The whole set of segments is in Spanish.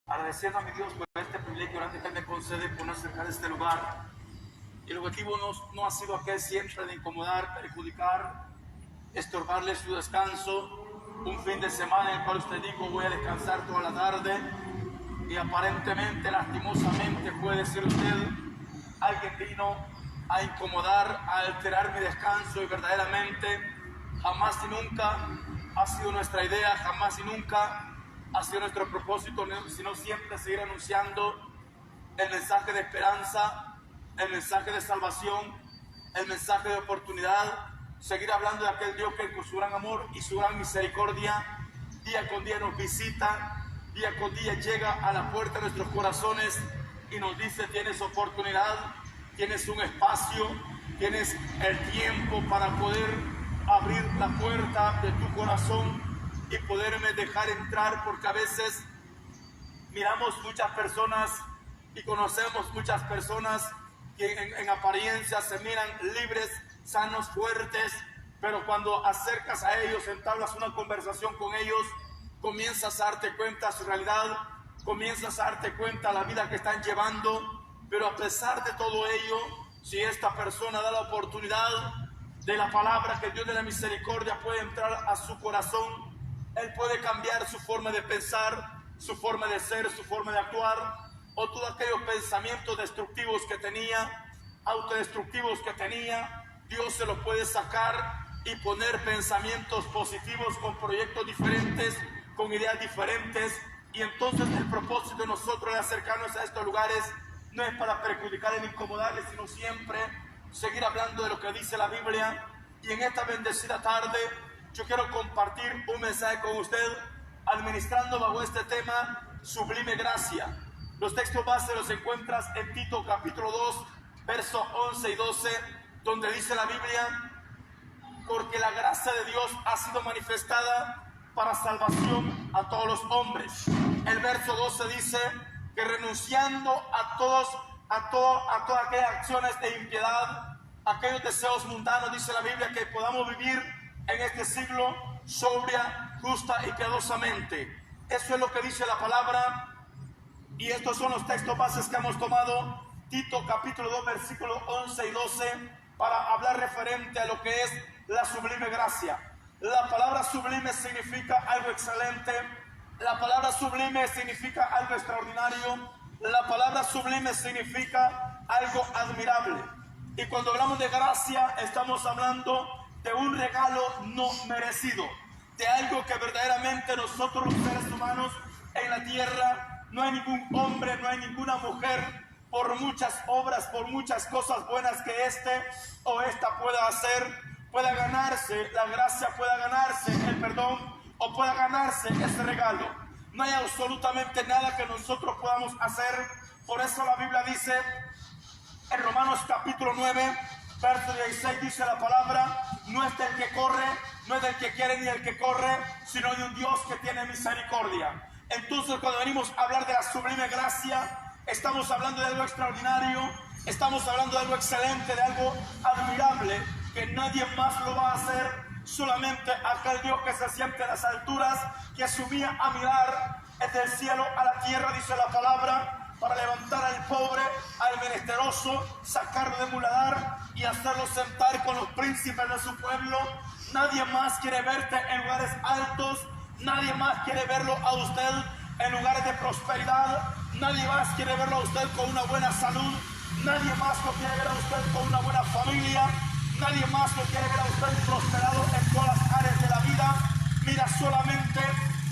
Agradeciendo a mi Dios por este privilegio grande que Él me concede por no acercar este lugar. Y el objetivo no ha sido aquel siempre de incomodar, perjudicar, estorbarle su descanso. Un fin de semana en el cual usted dijo voy a descansar toda la tarde y aparentemente, lastimosamente, puede decir usted, alguien vino a incomodar, a alterar mi descanso, y verdaderamente jamás y nunca ha sido nuestra idea, jamás y nunca ha sido nuestro propósito, sino siempre seguir anunciando el mensaje de esperanza, el mensaje de salvación, el mensaje de oportunidad, seguir hablando de aquel Dios que con su gran amor y su gran misericordia día con día nos visita, día con día llega a la puerta de nuestros corazones y nos dice: tienes oportunidad, tienes un espacio, tienes el tiempo para poder abrir la puerta de tu corazón y poderme dejar entrar, porque a veces miramos muchas personas y conocemos muchas personas que en apariencia se miran libres, sanos, fuertes, pero cuando acercas a ellos, entablas una conversación con ellos, comienzas a darte cuenta de su realidad, comienzas a darte cuenta de la vida que están llevando. Pero a pesar de todo ello, si esta persona da la oportunidad de la palabra, que Dios de la misericordia puede entrar a su corazón, Él puede cambiar su forma de pensar, su forma de ser, su forma de actuar, o todos aquellos pensamientos destructivos que tenía, autodestructivos que tenía. Dios se los puede sacar y poner pensamientos positivos con proyectos diferentes, con ideas diferentes. Y entonces el propósito de nosotros de acercarnos a estos lugares no es para perjudicar ni incomodarles, sino siempre seguir hablando de lo que dice la Biblia. Y en esta bendecida tarde yo quiero compartir un mensaje con usted, administrando bajo este tema: sublime gracia. Los textos base los encuentras en Tito capítulo 2, versos 11 y 12, donde dice la Biblia: porque la gracia de Dios ha sido manifestada para salvación a todos los hombres. El verso 12 dice que renunciando a todas aquellas acciones de impiedad, aquellos deseos mundanos, dice la Biblia, que podamos vivir en este siglo sobria, justa y piadosamente. Eso es lo que dice la palabra, y estos son los textos bases que hemos tomado: Tito capítulo 2, versículos 11 y 12, para hablar referente a lo que es la sublime gracia. La palabra sublime significa algo excelente, la palabra sublime significa algo extraordinario, la palabra sublime significa algo admirable. Y cuando hablamos de gracia, estamos hablando de un regalo no merecido, de algo que verdaderamente nosotros los seres humanos en la tierra, no hay ningún hombre, no hay ninguna mujer, por muchas obras, por muchas cosas buenas que este o esta pueda hacer, pueda ganarse la gracia, pueda ganarse el perdón, o pueda ganarse ese regalo. No hay absolutamente nada que nosotros podamos hacer. Por eso la Biblia dice en Romanos capítulo 9, verso 16, dice la palabra: no es del que corre, no es del que quiere ni del que corre, sino de un Dios que tiene misericordia. Entonces, cuando venimos a hablar de la sublime gracia, estamos hablando de algo extraordinario, estamos hablando de algo excelente, de algo admirable, que nadie más lo va a hacer, solamente aquel Dios que se siente en las alturas, que subía a mirar desde el cielo a la tierra, dice la palabra, para levantar al pobre, al menesteroso, sacarlo de muladar y hacerlo sentar con los príncipes de su pueblo. Nadie más quiere verte en lugares altos, nadie más quiere verlo a usted en lugares de prosperidad, nadie más quiere verlo a usted con una buena salud, nadie más lo quiere ver a usted con una buena familia, nadie más lo quiere ver a usted prosperado en todas las áreas de la vida. Mira solamente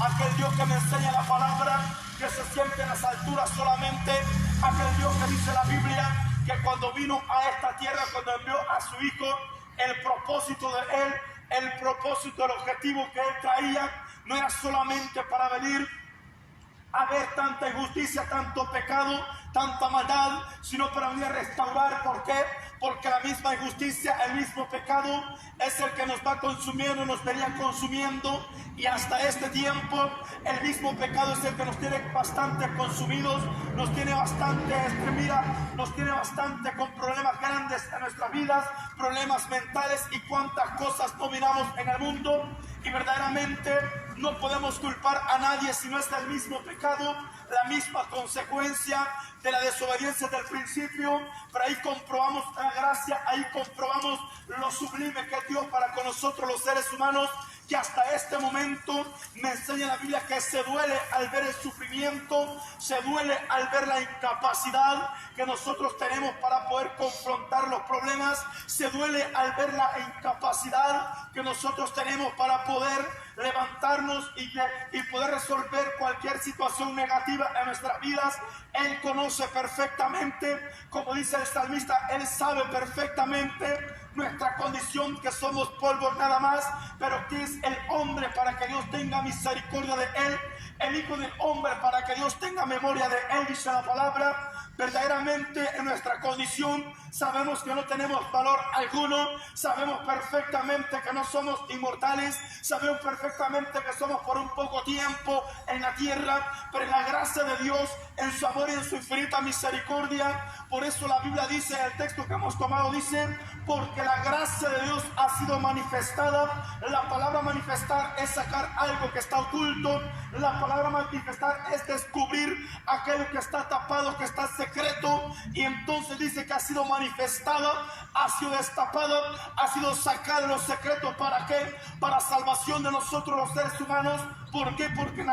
aquel Dios que me enseña la palabra, que se siente en las alturas, solamente aquel Dios que dice la Biblia que cuando vino a esta tierra, cuando envió a su Hijo, el propósito de Él, el propósito, el objetivo que Él traía, no era solamente para venir a ver tanta injusticia, tanto pecado, tanta maldad, sino para venir a restaurar. ¿Por qué? Porque la misma injusticia, el mismo pecado es el que nos va consumiendo, nos venía consumiendo, y hasta este tiempo el mismo pecado es el que nos tiene bastante consumidos, nos tiene bastante, nos tiene bastante con problemas grandes en nuestras vidas, problemas mentales y cuántas cosas no miramos en el mundo, y verdaderamente No podemos culpar a nadie si no es el mismo pecado, la misma consecuencia de la desobediencia del principio. Pero ahí comprobamos la gracia, ahí comprobamos lo sublime que es Dios para con nosotros los seres humanos, que hasta este momento me enseña la Biblia que se duele al ver el sufrimiento, se duele al ver la incapacidad que nosotros tenemos para poder confrontar los problemas, se duele al ver la incapacidad que nosotros tenemos para poder levantarnos y poder resolver cualquier situación negativa en nuestras vidas. Él conoce perfectamente, como dice el salmista, Él sabe perfectamente nuestra condición, que somos polvo nada más. Pero ¿qué es el hombre para que Dios tenga misericordia de él? El hijo del hombre para que Dios tenga memoria de él, dice la palabra. Verdaderamente en nuestra condición sabemos que no tenemos valor alguno, sabemos perfectamente que no somos inmortales, sabemos perfectamente que somos por un poco tiempo en la tierra, pero en la gracia de Dios, en su amor y en su infinita misericordia. Por eso la Biblia dice, el texto que hemos tomado dice, porque la gracia de Dios ha sido manifestada. La palabra manifestar es sacar algo que está oculto. La palabra manifestar es descubrir aquello que está tapado, que está secreto. Y entonces dice que ha sido manifestada, ha sido destapada, ha sido sacada de los secretos. ¿Para qué? Para salvación de nosotros los seres humanos. ¿Por qué? Porque en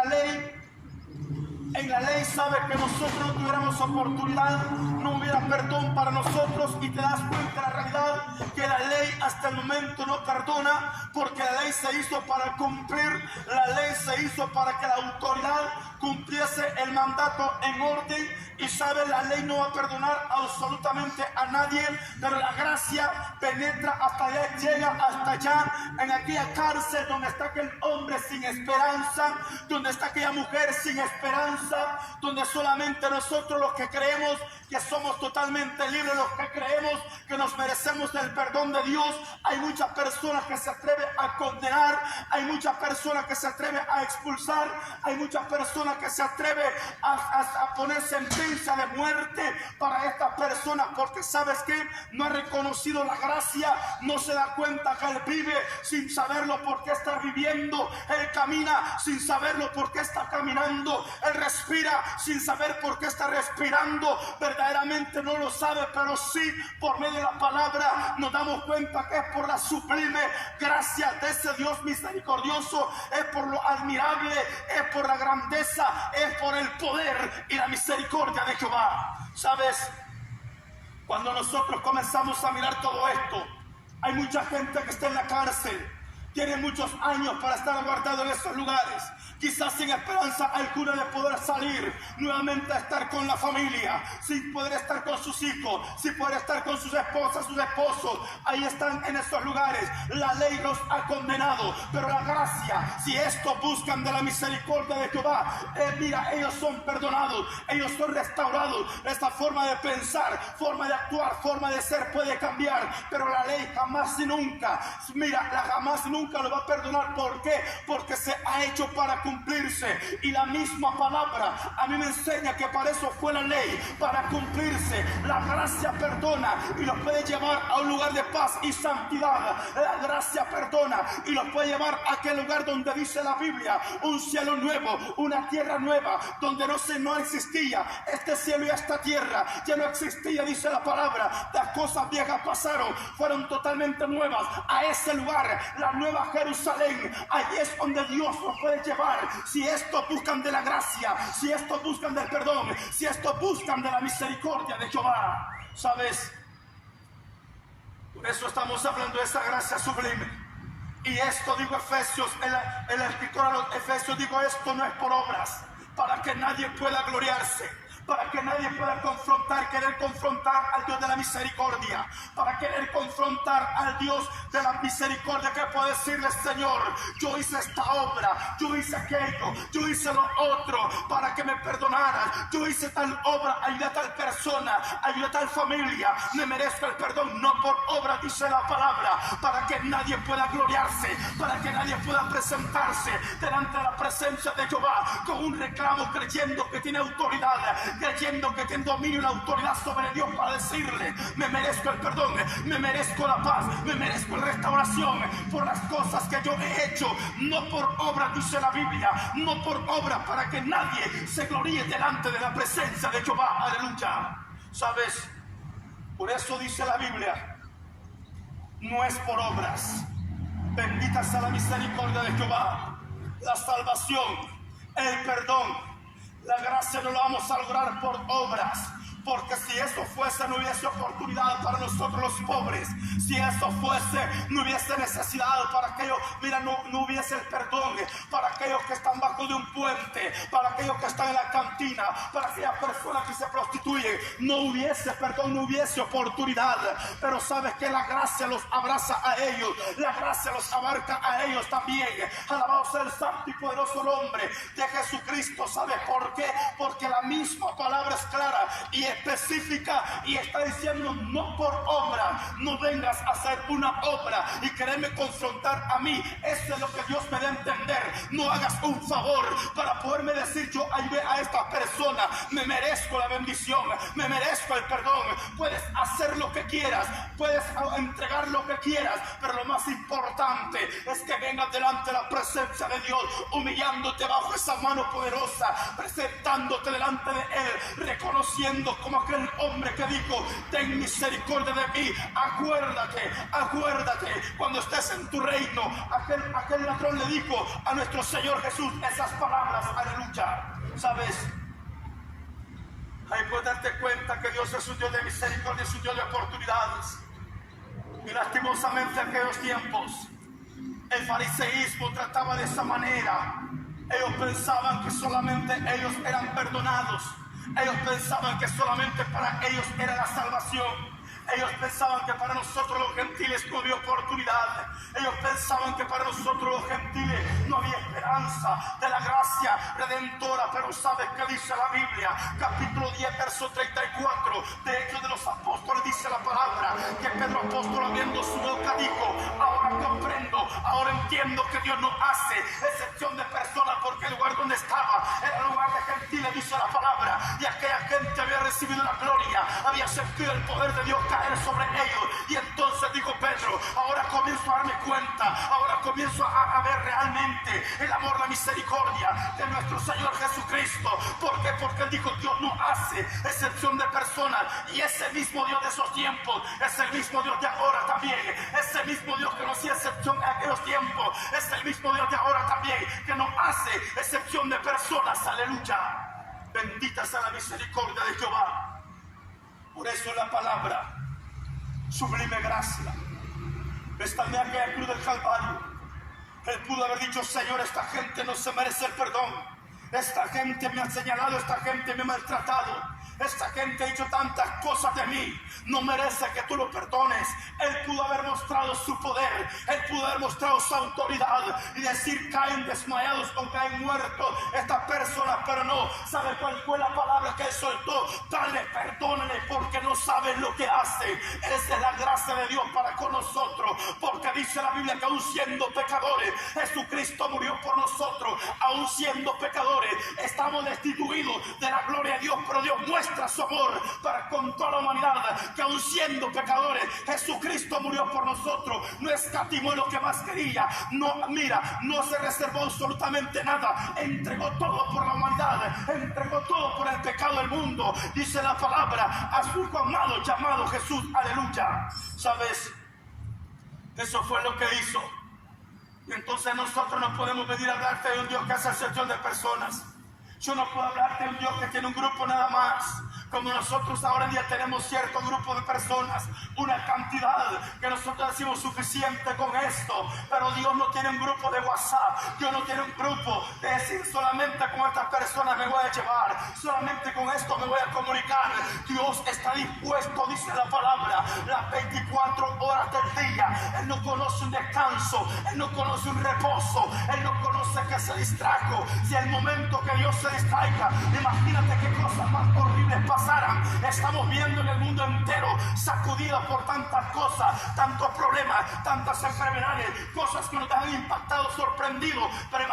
la ley sabe que nosotros no tuviéramos oportunidad, no hubiera perdón para nosotros, y te das cuenta de la realidad que la ley hasta el momento no perdona, porque la ley se hizo para cumplir, la ley se hizo para que la autoridad cumpliese el mandato en orden. Y sabe, la ley no va a perdonar absolutamente a nadie, pero la gracia penetra hasta allá, llega hasta allá, en aquella cárcel donde está aquel hombre sin esperanza, donde está aquella mujer sin esperanza, donde solamente nosotros los que creemos que somos totalmente libres, los que creemos que nos merecemos el perdón de Dios. Hay muchas personas que se atreven a condenar, hay muchas personas que se atreven a expulsar, hay muchas personas que se atreven a poner sentencia de muerte para estas personas, porque sabes que no ha reconocido la gracia, no se da cuenta que él vive sin saberlo porque está viviendo, él camina sin saberlo porque está caminando, él respira sin saber por qué está respirando. Verdaderamente no lo sabe, pero sí, por medio de la palabra nos damos cuenta que es por la sublime gracia de ese Dios misericordioso, es por lo admirable, es por la grandeza, es por el poder y la misericordia de Jehová. ¿Sabes? Cuando nosotros comenzamos a mirar todo esto, hay mucha gente que está en la cárcel, tiene muchos años para estar guardado en esos lugares, quizás sin esperanza alguna de poder salir nuevamente a estar con la familia, sin poder estar con sus hijos, sin poder estar con sus esposas, sus esposos. Ahí están en esos lugares. La ley los ha condenado, pero la gracia, si estos buscan de la misericordia de Jehová, mira, ellos son perdonados, ellos son restaurados. Esta forma de pensar, forma de actuar, forma de ser puede cambiar, pero la ley jamás y nunca, mira, jamás y nunca lo va a perdonar. ¿Por qué? Porque se ha hecho para cumplirse, y la misma palabra a mí me enseña que para eso fue la ley, para cumplirse. La gracia perdona y los puede llevar a un lugar de paz y santidad. La gracia perdona y los puede llevar a aquel lugar donde dice la Biblia, un cielo nuevo, una tierra nueva, donde no existía este cielo y esta tierra, ya no existía, dice la palabra. Las cosas viejas pasaron, fueron totalmente nuevas. A ese lugar, la nueva Jerusalén, allí es donde Dios nos puede llevar. Si estos buscan de la gracia, si estos buscan del perdón, si estos buscan de la misericordia de Jehová. ¿Sabes? Por eso estamos hablando de esa gracia sublime. Y esto digo Efesios, el escritor a los Efesios digo, esto no es por obras, para que nadie pueda gloriarse, para que nadie pueda querer confrontar al Dios de la misericordia, para querer confrontar al Dios de la misericordia, que puede decirle, Señor, yo hice esta obra, yo hice aquello, yo hice lo otro, para que me perdonaras, yo hice tal obra, ayudé a tal persona, ayudé a tal familia, me merezco el perdón, no por obra, dice la palabra, para que nadie pueda gloriarse, para que nadie pueda presentarse delante de la presencia de Jehová con un reclamo, creyendo que tiene autoridad, creyendo que tiene dominio y la autoridad sobre Dios para decirle: me merezco el perdón, me merezco la paz, me merezco la restauración por las cosas que yo he hecho, no por obra, dice la Biblia, no por obra, para que nadie se gloríe delante de la presencia de Jehová. Aleluya. ¿Sabes? Por eso dice la Biblia: no es por obras. Bendita sea la misericordia de Jehová, la salvación, el perdón, la gracia no la vamos a lograr por obras. Porque si eso fuese, no hubiese oportunidad para nosotros los pobres. Si eso fuese, no hubiese necesidad para aquellos, mira, no hubiese el perdón para aquellos que están bajo de un puente, para aquellos que están en la cantina, para aquellas personas que se prostituyen. No hubiese perdón, no hubiese oportunidad. Pero sabes que la gracia los abraza a ellos, la gracia los abarca a ellos también. Alabado sea el santo y poderoso nombre de Jesucristo. ¿Sabes por qué? Porque la misma palabra es clara y específica y está diciendo: no por obra, no vengas a hacer una obra y quererme confrontar a mí. Eso es lo que Dios me da a entender. No hagas un favor para poderme decir: yo ayudé a esta persona, me merezco la bendición, me merezco el perdón. Puedes hacer lo que quieras, puedes entregar lo que quieras, pero lo más importante es que vengas delante de la presencia de Dios, humillándote bajo esa mano poderosa, presentándote delante de Él, reconociendo como aquel hombre que dijo: ten misericordia de mí. Acuérdate cuando estés en tu reino. Aquel ladrón le dijo a nuestro Señor Jesús esas palabras. Aleluya. ¿Sabes? Ahí puedes darte cuenta que Dios es un Dios de misericordia, es un Dios de oportunidades. Y lastimosamente en aquellos tiempos el fariseísmo trataba de esa manera. Ellos pensaban que solamente ellos eran perdonados. Ellos pensaban que solamente para ellos era la salvación. Ellos pensaban que para nosotros los gentiles no había oportunidad. Ellos pensaban que para nosotros los gentiles no había esperanza de la gracia redentora. Pero ¿sabes qué dice la Biblia? Capítulo 10, verso 34 de Hechos de los Apóstoles, dice la palabra que Pedro apóstol, abriendo su boca, dijo: ahora comprendo, ahora entiendo que Dios no hace excepción de personas, porque el lugar donde estaba era el lugar de gentiles, dice la palabra, y aquella gente había recibido la gloria, había sentido el poder de Dios caer sobre ellos. Y entonces dijo Pedro: ahora comienzo a darme cuenta, ahora comienzo a ver realmente el amor, la misericordia de nuestro Señor Jesucristo. ¿Por qué? Porque Él dijo: Dios no hace excepción de personas. Y ese mismo Dios de esos tiempos es el mismo Dios de ahora también. Ese mismo Dios que no hacía excepción en aquellos tiempos es el mismo Dios de ahora también, que no hace excepción de personas. Aleluya. Bendita sea la misericordia de Jehová. Por eso la palabra sublime gracia está en aquella cruz del Calvario. Él pudo haber dicho: Señor, esta gente no se merece el perdón, esta gente me ha señalado, esta gente me ha maltratado, esta gente ha dicho tantas cosas de mí, no merece que tú lo perdones. Él pudo haber mostrado su poder, Él pudo haber mostrado su autoridad y decir: caen desmayados o caen muertos estas personas, pero no. ¿Sabe cuál fue la palabra que Él soltó? Dale, perdónale, porque no saben lo que hacen. Esa es la gracia de Dios para con nosotros, porque dice la Biblia que aún siendo pecadores, Jesucristo murió por nosotros. Aún siendo pecadores, estamos destituidos de la gloria de Dios, pero Dios muestra su amor para con toda la humanidad, que aún siendo pecadores, Jesucristo murió por nosotros. No escatimó lo que más quería, no se reservó absolutamente nada, entregó todo por la humanidad, entregó todo por el pecado del mundo. Dice la palabra: a su hijo amado llamado Jesús. Aleluya. ¿Sabes? Eso fue lo que hizo. Y entonces nosotros no podemos venir a hablarte de un Dios que hace excepción de personas. Yo no puedo hablarte de un Dios que tiene un grupo nada más, como nosotros ahora en día tenemos cierto grupo de personas, una cantidad que nosotros decimos suficiente con esto. Pero Dios no tiene un grupo de WhatsApp, Dios no tiene un grupo de decir: solamente con estas personas me voy a llevar, solamente con esto me voy a comunicar. Dios está dispuesto, dice la palabra, las 24 horas del día. Él no conoce un descanso, Él no conoce un reposo, Él no conoce que se distrajo. Si el momento que Dios se distraiga, imagínate qué cosas más horribles pasaran. Estamos viendo en el mundo entero sacudido por tantas cosas, tantos problemas, tantas enfermedades, cosas que nos han impactado, sorprendido. Pero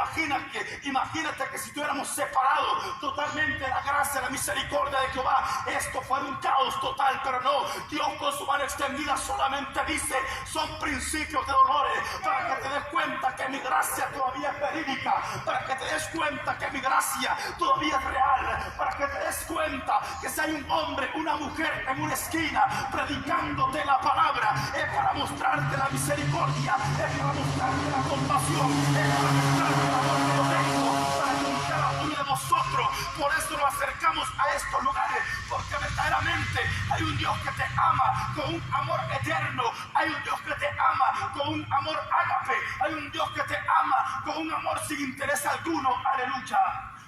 imagínate que si estuviéramos separados totalmente de la gracia, la misericordia de Jehová, esto fuera un caos total. Pero no, Dios con su mano extendida solamente dice: son principios de dolores, para que te des cuenta que mi gracia todavía es verídica, para que te des cuenta que mi gracia todavía es real, para que te des cuenta que si hay un hombre, una mujer en una esquina predicándote la palabra, es para mostrarte la misericordia, es para mostrarte la compasión, es para mostrarte el amor que yo tengo para con cada uno de nosotros. Por eso nos acercamos a estos lugares, porque verdaderamente hay un Dios que te ama con un amor eterno, hay un Dios que te ama con un amor ágape, hay un Dios que te ama con un amor sin interés alguno. Aleluya.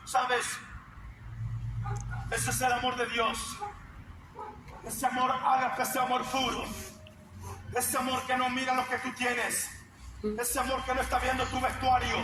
¿Sabes? Ese es el amor de Dios. Ese amor ágape, ese amor puro, ese amor que no mira lo que tú tienes, ese amor que no está viendo tu vestuario,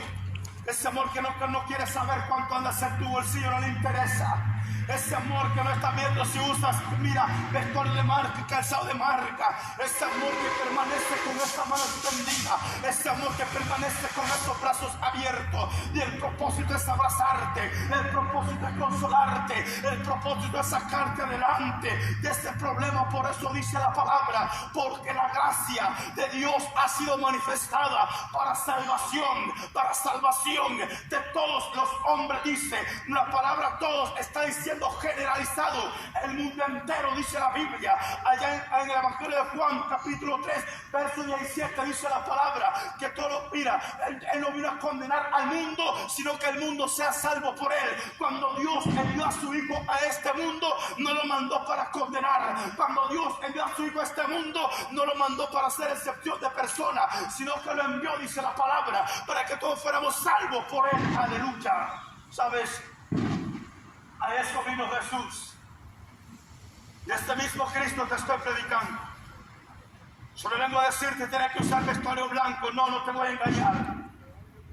ese amor que no quiere saber cuánto andas en tu bolsillo, no le interesa. Ese amor que no está viendo si usas, mira, vestuario de marca y calzado de marca. Ese amor que permanece con esta mano extendida. Ese amor que permanece con estos brazos abiertos. Y el propósito es abrazarte. El propósito es consolarte. El propósito es sacarte adelante de este problema. Por eso dice la palabra: porque la gracia de Dios ha sido manifestada para salvación de todos los hombres. Dice la palabra todos, está diciendo generalizado, el mundo entero, dice la Biblia. Allá en el Evangelio de Juan, capítulo 3, verso 17, dice la palabra que todo, mira, él no vino a condenar al mundo, sino que el mundo sea salvo por él. Cuando Dios envió a su Hijo a este mundo, no lo mandó para condenar. Cuando Dios envió a su Hijo a este mundo, no lo mandó para hacer excepción de personas, sino que lo envió, dice la palabra, para que todos fuéramos salvos por él. Aleluya. ¿Sabes? A eso vino Jesús. Y este mismo Cristo te estoy predicando. Yo no vengo a decirte que tienes que usar vestuario blanco. No te voy a engañar.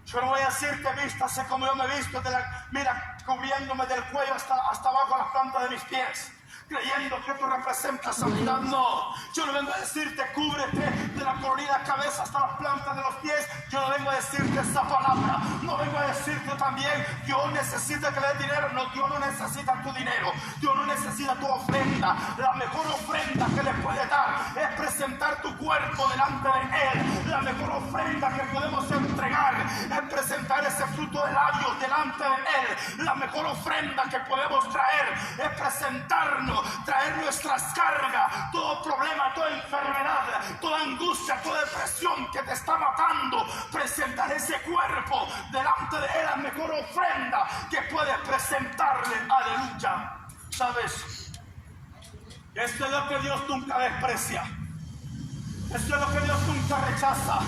Yo no voy a decirte vístase como yo me he visto, mira, cubriéndome del cuello hasta abajo a la planta de mis pies, creyendo que tú representas sanidad. No, yo no vengo a decirte cúbrete de la coronilla cabeza hasta las plantas de los pies. Yo no vengo a decirte esa palabra. No vengo a decirte también Dios necesita que le des dinero. No, Dios no necesita tu dinero. Dios no necesita tu ofrenda. La mejor ofrenda que le puedes dar es presentar tu cuerpo delante de Él. La mejor ofrenda que podemos entregar es presentar ese fruto de labios delante de Él. La mejor ofrenda que podemos traer es presentarnos, traer nuestras cargas, todo problema, toda enfermedad, toda angustia, toda depresión que te está matando, presentar ese cuerpo delante de Él, la mejor ofrenda que puedes presentarle. Aleluya. ¿Sabes? Esto es lo que Dios nunca desprecia. Esto es lo que Dios nunca rechaza.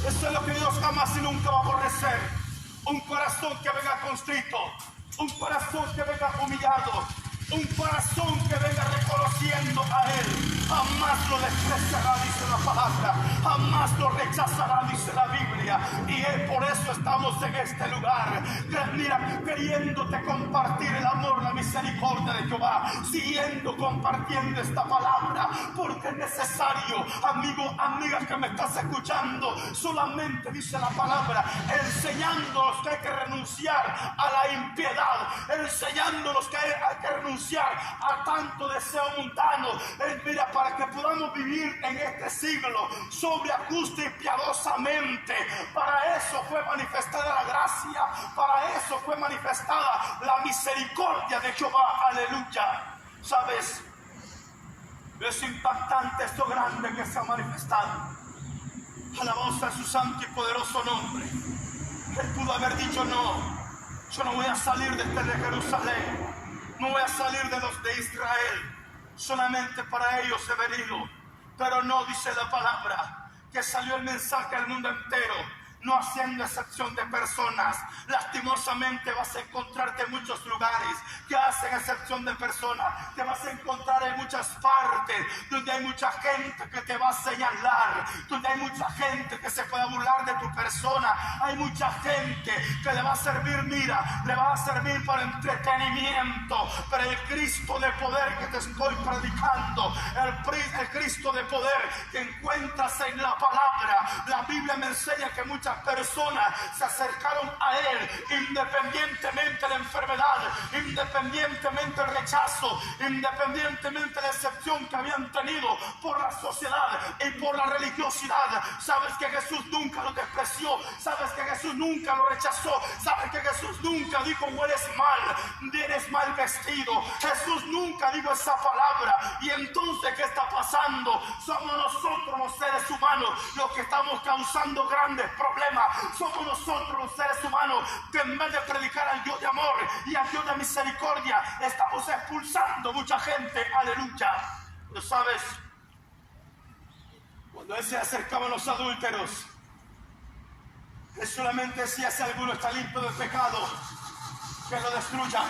Esto es lo que Dios jamás y nunca va a aborrecer. Un corazón que venga constrito, un corazón que venga humillado, un corazón que venga reconociendo a Él. Jamás lo despreciará, dice la palabra. Jamás lo rechazará, dice la Biblia. Y por eso estamos en este lugar. Mira, queriéndote compartir el amor, la misericordia de Jehová. Siguiendo compartiendo esta palabra. Porque es necesario, amigo, amiga que me estás escuchando. Solamente dice la palabra, enseñándonos que hay que renunciar a la impiedad. Enseñándonos que hay que renunciar a tanto deseo mundano. Mira, para que podamos vivir en este siglo sobria, justa y piadosamente. Para eso fue manifestada la gracia, para eso fue manifestada la misericordia de Jehová. Aleluya. ¿Sabes? Es impactante esto grande que se ha manifestado. Alabado sea su santo y poderoso nombre. Él pudo haber dicho: no, yo no voy a salir de Jerusalén. No voy a salir de los de Israel, solamente para ellos he venido. Pero no, dice la palabra, que salió el mensaje al mundo entero. no haciendo excepción de personas. Lastimosamente vas a encontrarte en muchos lugares que hacen excepción de personas. Te vas a encontrar en muchas partes donde hay mucha gente que te va a señalar, donde hay mucha gente que se puede burlar de tu persona. Hay mucha gente que le va a servir, mira, le va a servir para entretenimiento. Pero el Cristo de poder que te estoy predicando, el Cristo de poder que encuentras en la palabra, la Biblia me enseña que muchas personas se acercaron a Él independientemente de la enfermedad, independientemente del rechazo, independientemente de la excepción que habían tenido por la sociedad y por la religiosidad. Sabes que Jesús nunca lo despreció, sabes que Jesús nunca lo rechazó, sabes que Jesús nunca dijo hueles mal, vienes mal vestido. Jesús nunca dijo esa palabra. Y entonces, ¿qué está pasando? Somos nosotros los seres humanos los que estamos causando grandes problemas. Somos nosotros los seres humanos que en vez de predicar al Dios de amor y al Dios de misericordia, estamos expulsando mucha gente. Aleluya. ¿Lo sabes? Cuando Él se acercaba a los adúlteros, Él solamente decía: si alguno está limpio de pecado, que lo destruya.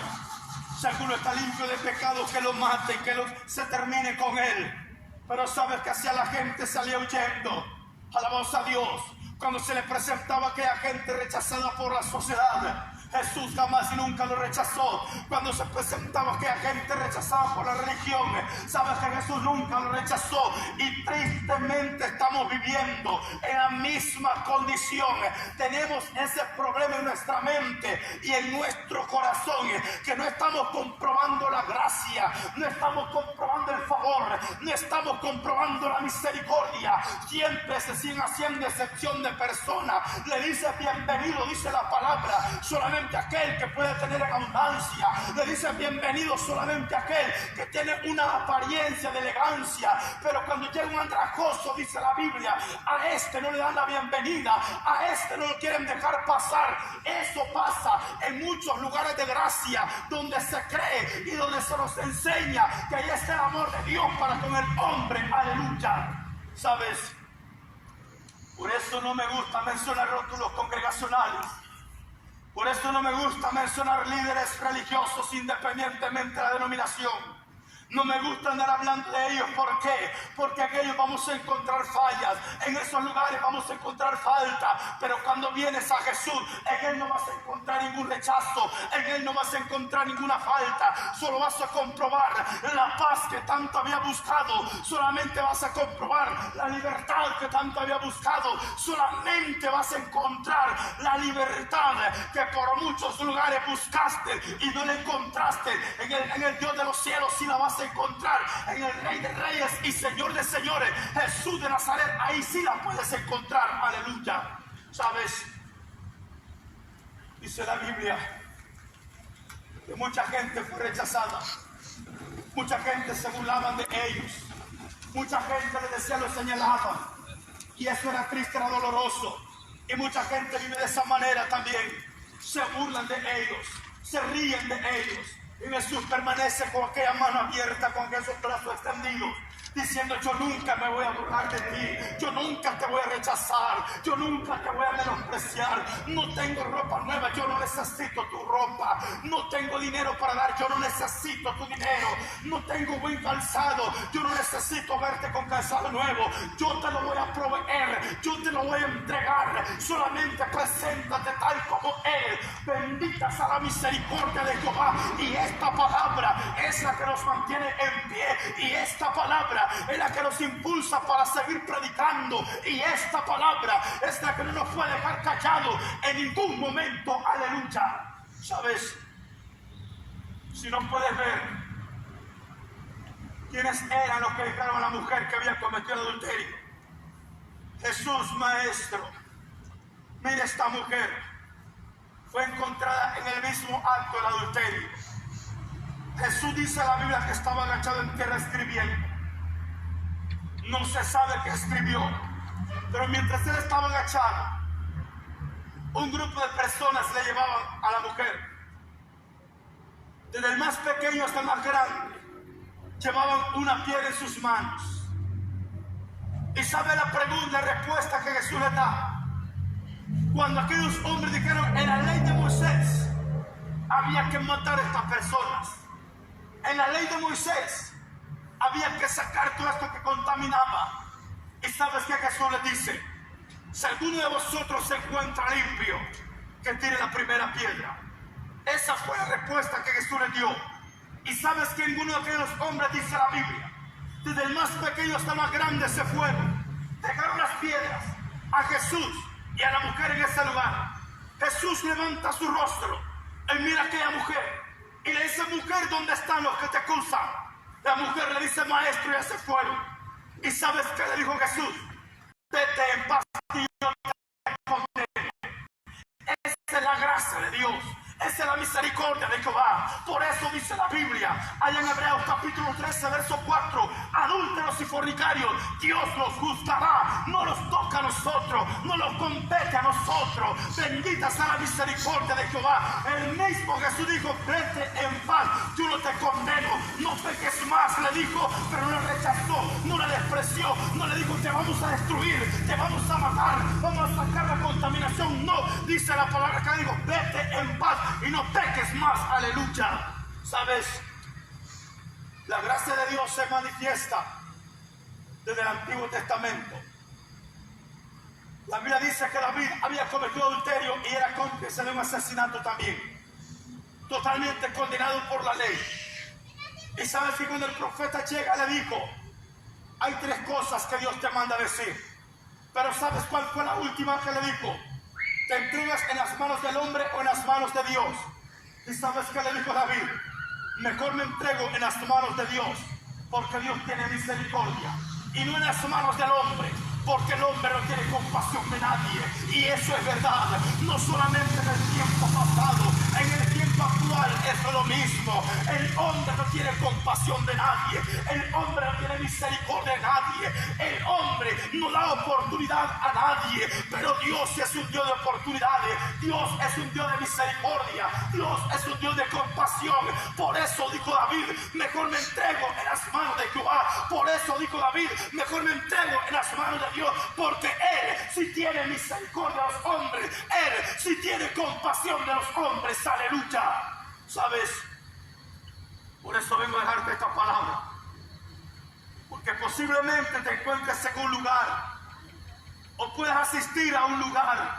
Si alguno está limpio de pecado, que lo mate, que se termine con él. Pero sabes que hacía la gente, salía huyendo. Alabamos a Dios. Cuando se le presentaba a aquella gente rechazada por la sociedad, Jesús jamás y nunca lo rechazó. Cuando se presentaba aquella gente rechazada por la religión, sabes que Jesús nunca lo rechazó. Y tristemente estamos viviendo en la misma condición. Tenemos ese problema en nuestra mente y en nuestro corazón, que no estamos comprobando la gracia, no estamos comprobando el favor, no estamos comprobando la misericordia. Siempre se siguen haciendo excepción de personas. Le dice bienvenido, dice la palabra, solamente aquel que puede tener abundancia. Le dice bienvenido solamente aquel que tiene una apariencia de elegancia. Pero cuando llega un andrajoso, dice la Biblia, a este no le dan la bienvenida, a este no lo quieren dejar pasar. Eso pasa en muchos lugares de gracia, donde se cree y donde se nos enseña que ahí está el amor de Dios para con el hombre. Aleluya. ¿Sabes? Por eso no me gusta mencionar rótulos congregacionales. Por eso no me gusta mencionar líderes religiosos independientemente de la denominación. No me gusta andar hablando de ellos. ¿Por qué? Porque en ellos vamos a encontrar fallas. En esos lugares vamos a encontrar falta. Pero cuando vienes a Jesús, en Él no vas a encontrar ningún rechazo. En Él no vas a encontrar ninguna falta. Solo vas a comprobar la paz que tanto había buscado. Solamente vas a comprobar la libertad que tanto había buscado. Solamente vas a encontrar la libertad que por muchos lugares buscaste y no la encontraste. En el Dios de los cielos sí la vas a encontrar, en el Rey de Reyes y Señor de Señores, Jesús de Nazaret. Ahí sí la puedes encontrar. Aleluya. ¿Sabes? Dice la Biblia que mucha gente fue rechazada, mucha gente se burlaban de ellos, mucha gente les decía, lo señalaban, y eso era triste, era doloroso. Y mucha gente vive de esa manera también. Se burlan de ellos, se ríen de ellos. Y Jesús permanece con aquella mano abierta, con esos brazos extendidos, diciendo: yo nunca me voy a burlar de ti, yo nunca te voy a rechazar, yo nunca te voy a menospreciar. No tengo ropa nueva, yo no necesito tu ropa. No tengo dinero para dar, yo no necesito tu dinero. No tengo buen calzado, yo no necesito verte con calzado nuevo. Yo te lo voy a proveer, yo te lo voy a entregar. Solamente preséntate tal como Él. Bendita sea la misericordia de Jehová. Y esta palabra es la que nos mantiene en pie, y esta palabra es la que nos impulsa para seguir predicando, y esta palabra es la que no nos puede dejar callados en ningún momento. Aleluya. ¿Sabes? Si no puedes ver quiénes eran los que dejaron a la mujer que había cometido adulterio. Jesús, maestro, mira, esta mujer fue encontrada en el mismo acto del adulterio. Jesús dice en la Biblia que estaba agachado en tierra escribiendo. No se sabe qué escribió, pero mientras él estaba agachado, un grupo de personas le llevaban a la mujer, desde el más pequeño hasta el más grande. Llevaban una piedra en sus manos. ¿Y sabe la pregunta, la respuesta que Jesús le da? Cuando aquellos hombres dijeron, en la ley de Moisés había que matar a estas personas, en la ley de Moisés había que sacar todo esto que contaminaba. ¿Y sabes qué Jesús les dice? Si alguno de vosotros se encuentra limpio, que tire la primera piedra. Esa fue la respuesta que Jesús les dio. Y sabes que ninguno de aquellos hombres, dice la Biblia, desde el más pequeño hasta el más grande, se fueron, dejaron las piedras a Jesús y a la mujer en ese lugar. Jesús levanta su rostro y mira a aquella mujer y le dice, mujer, ¿dónde están los que te acusan? La mujer le dice, maestro, ya se fueron. ¿Y sabes qué le dijo Jesús? Vete en paz y yo te condeno. Esa es la gracia de Dios. Esa es la misericordia de Jehová. Por eso dice la Biblia, allá en Hebreos capítulo 13, verso 4, adúlteros y fornicarios, Dios los juzgará. No los toca a nosotros, no los compete a nosotros. Bendita sea la misericordia de Jehová. El mismo Jesús dijo, vete en paz, yo no te condeno, no peques más, le dijo, pero no le rechazó, no le despreció, no le dijo, te vamos a destruir, te vamos a matar, vamos a sacar la contaminación. No, dice la palabra que dijo, vete en paz y no peques más. Aleluya. ¿Sabes? La gracia de Dios se manifiesta desde el Antiguo Testamento. La Biblia dice que David había cometido adulterio y era cómplice de un asesinato también, totalmente condenado por la ley. Y sabes que cuando el profeta llega le dijo, hay tres cosas que Dios te manda decir, pero ¿sabes cuál fue la última que le dijo? ¿Te entregas en las manos del hombre o en las manos de Dios? ¿Y sabes qué le dijo David? Mejor me entrego en las manos de Dios, porque Dios tiene misericordia, y no en las manos del hombre, porque el hombre no tiene compasión de nadie. Y eso es verdad, no solamente en el tiempo pasado, en el tiempo actual es lo mismo. El hombre no tiene compasión de nadie, el hombre no tiene misericordia de nadie, el hombre no da oportunidad a nadie, pero Dios es un Dios de oportunidades, Dios es un Dios de misericordia, Dios es un Dios de compasión. Por eso dijo David, mejor me entrego en las manos de Jehová. Por eso dijo David, mejor me entrego en las manos de Dios, porque Él sí tiene misericordia de los hombres, Él sí tiene compasión de los hombres. Aleluya. ¿Sabes? Por eso vengo a dejarte esta palabra, porque posiblemente te encuentres en un lugar o puedas asistir a un lugar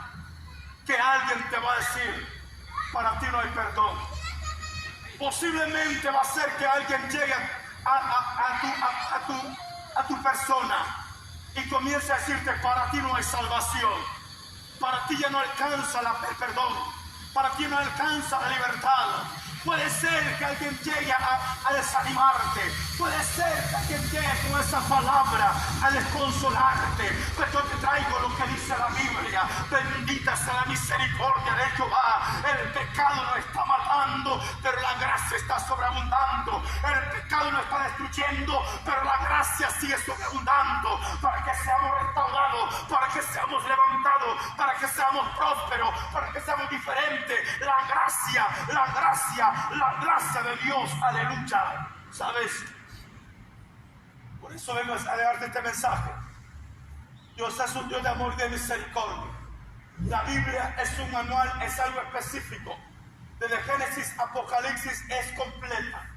que alguien te va a decir, para ti no hay perdón. Posiblemente va a ser que alguien llegue a tu persona y comience a decirte, para ti no hay salvación, para ti ya no alcanza el perdón, para ti no alcanza la libertad. Puede ser que alguien llegue a desanimarte, puede ser que alguien llegue con esa palabra a desconsolarte, pero yo te traigo lo que dice la Biblia. Bendita sea la misericordia de Jehová. El pecado no está matando, pero la gracia está sobreabundando. El pecado no está destruyendo, pero la gracia sigue sobreabundando, para que seamos restaurados, para que seamos levantados, para que seamos prósperos, para que seamos diferentes. La gracia de Dios. Aleluya. ¿Sabes? Por eso vengo a darte este mensaje. Dios es un Dios de amor y de misericordia. La Biblia es un manual, es algo específico. Desde Génesis a Apocalipsis es completa.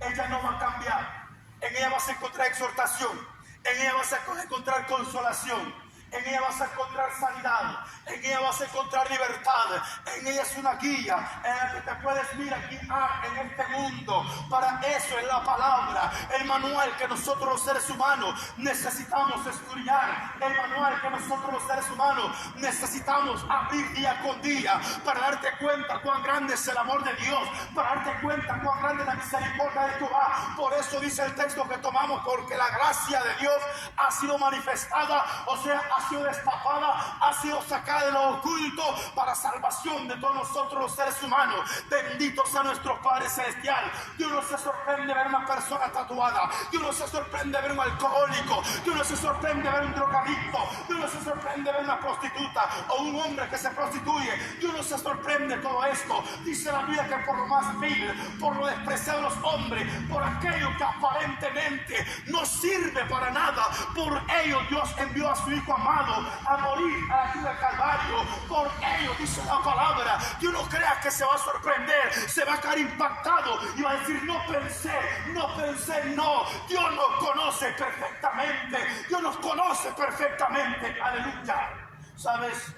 Ella no va a cambiar. En ella vas a encontrar exhortación, en ella vas a encontrar consolación, en ella vas a encontrar sanidad, en ella vas a encontrar libertad. En ella es una guía en la que te puedes guiar en este mundo. Para eso es la palabra, el manual que nosotros los seres humanos necesitamos estudiar, el manual que nosotros los seres humanos necesitamos abrir día con día, para darte cuenta cuán grande es el amor de Dios, para darte cuenta cuán grande es la misericordia de Jehová. Por eso dice el texto que tomamos, porque la gracia de Dios ha sido manifestada, o sea, ha sido destapada, ha sido sacada de lo oculto para salvación de todos nosotros los seres humanos. Bendito sea nuestro Padre Celestial. Dios no se sorprende ver una persona tatuada, Dios no se sorprende ver un alcohólico, Dios no se sorprende ver un drogadicto, Dios no se sorprende ver una prostituta o un hombre que se prostituye. Dios no se sorprende todo esto. Dice la Biblia que por lo más vil, por lo despreciado de los hombres, por aquello que aparentemente no sirve para nada, por ello Dios envió a su Hijo amado llamado a morir a la cruz del Calvario por ellos, dice la palabra. Dios no crea que se va a sorprender, se va a quedar impactado y va a decir: no pensé, no. Dios nos conoce perfectamente, Dios nos conoce perfectamente, aleluya. ¿Sabes?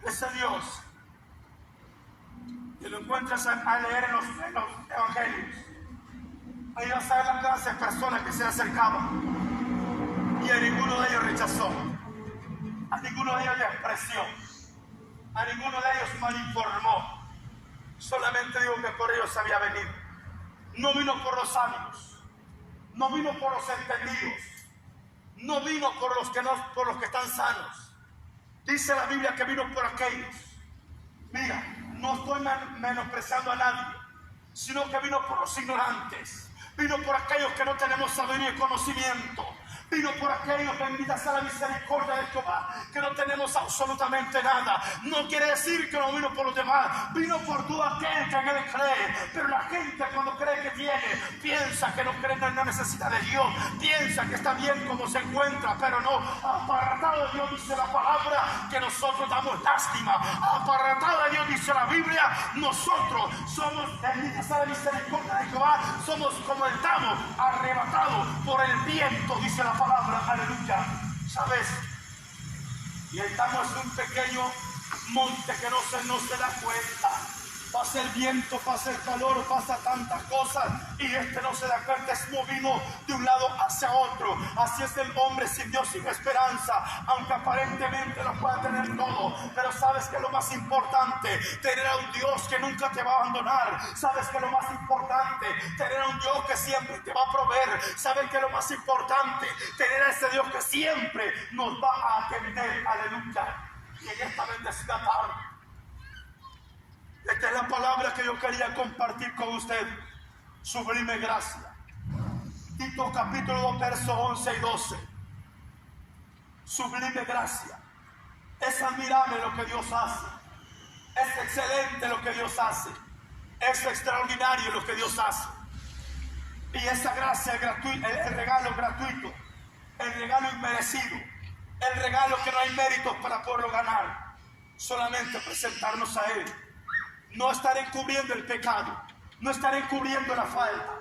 Ese Dios que lo encuentras a leer en los evangelios, ahí vas a ver la clase de personas que se acercaban y a ninguno de ellos rechazó, a ninguno de ellos despreció, a ninguno de ellos malinformó. Solamente digo que por ellos había venido. No vino por los sabios, no vino por los entendidos, no vino por los que están sanos. Dice la Biblia que vino por aquellos. Mira, no estoy menospreciando a nadie, sino que vino por los ignorantes. Vino por aquellos que no tenemos sabiduría y conocimiento. Vino por aquellos, bendita sea la misericordia de Jehová, que no tenemos absolutamente nada. No quiere decir que no vino por los demás, vino por todo aquel que en él cree. Pero la gente, cuando cree que tiene, piensa que no cree en la necesidad de Dios, piensa que está bien como se encuentra, pero no. Apartado de Dios, dice la palabra, que nosotros damos lástima. Apartado de Dios, dice la Biblia, nosotros somos, bendita sea la misericordia de Jehová, somos como el tamo arrebatado por el viento, dice la palabra, aleluya. ¿Sabes? Y el tamo es un pequeño monte que no se da cuenta. Pasa el viento, pasa el calor, pasa tantas cosas y no se da cuenta, es movido de un lado hacia otro. Así es el hombre sin Dios, sin esperanza, aunque aparentemente lo pueda tener todo. Pero sabes que lo más importante, tener a un Dios que nunca te va a abandonar. Sabes que lo más importante, tener a un Dios que siempre te va a proveer. Sabes que lo más importante, tener a ese Dios que siempre nos va a atender, aleluya. Y en esta bendecida tarde, esta es la palabra que yo quería compartir con usted. Sublime gracia. Tito capítulo 2 versos 11 y 12. Sublime gracia. Es admirable lo que Dios hace. Es excelente lo que Dios hace. Es extraordinario lo que Dios hace. Y esa gracia es gratuita, el regalo gratuito, el regalo inmerecido, el regalo que no hay méritos para poderlo ganar. Solamente presentarnos a Él. No estar encubriendo el pecado, no estar encubriendo la falta,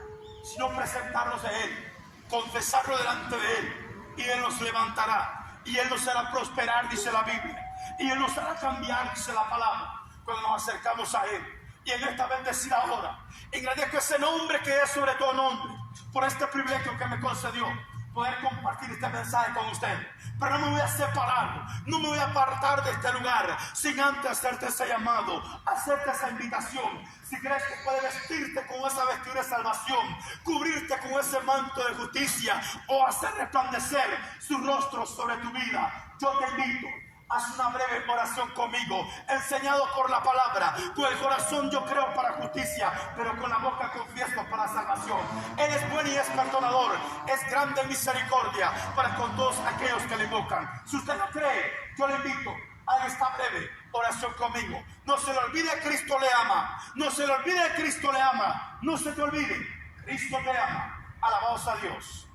sino presentarnos a Él, confesarlo delante de Él, y Él nos levantará, y Él nos hará prosperar, dice la Biblia, y Él nos hará cambiar, dice la palabra, cuando nos acercamos a Él. Y en esta bendecida hora, agradezco ese nombre que es sobre todo nombre, por este privilegio que me concedió, poder compartir este mensaje con usted. Pero no me voy a separar, no me voy a apartar de este lugar sin antes hacerte ese llamado, hacerte esa invitación. Si crees que puedes vestirte con esa vestidura de salvación, cubrirte con ese manto de justicia o hacer resplandecer su rostro sobre tu vida, yo te invito. Haz una breve oración conmigo, enseñado por la palabra. Con el corazón yo creo para justicia, pero con la boca confieso para salvación. Él es bueno y es perdonador, es grande en misericordia para con todos aquellos que le invocan. Si usted no cree, yo le invito a esta breve oración conmigo. No se le olvide, Cristo le ama. No se le olvide, Cristo le ama. No se te olvide, Cristo te ama. Alabados a Dios.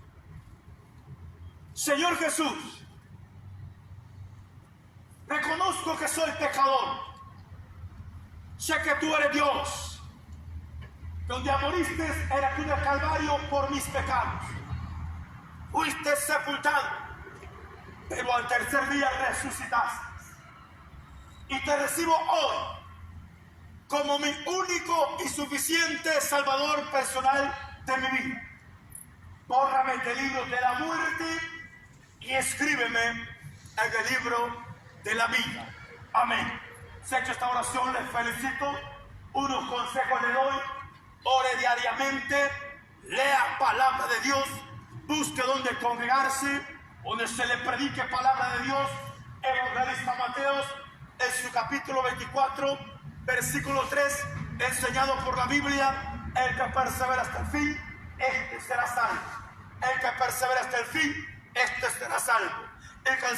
Señor Jesús, reconozco que soy pecador. Sé que tú eres Dios, donde moriste en la cruz del Calvario por mis pecados. Fuiste sepultado, pero al tercer día resucitaste. Y te recibo hoy como mi único y suficiente Salvador personal de mi vida. Bórrame del libro de la muerte y escríbeme en el libro de la vida. Amén. Si he hecho esta oración, les felicito. Unos consejos le doy: ore diariamente, lea palabra de Dios, busque donde congregarse, donde se le predique palabra de Dios. Evangelista Mateos, en su capítulo 24, versículo 3, enseñado por la Biblia: el que persevera hasta el fin, este será salvo. El que persevera hasta el fin, este será salvo. El que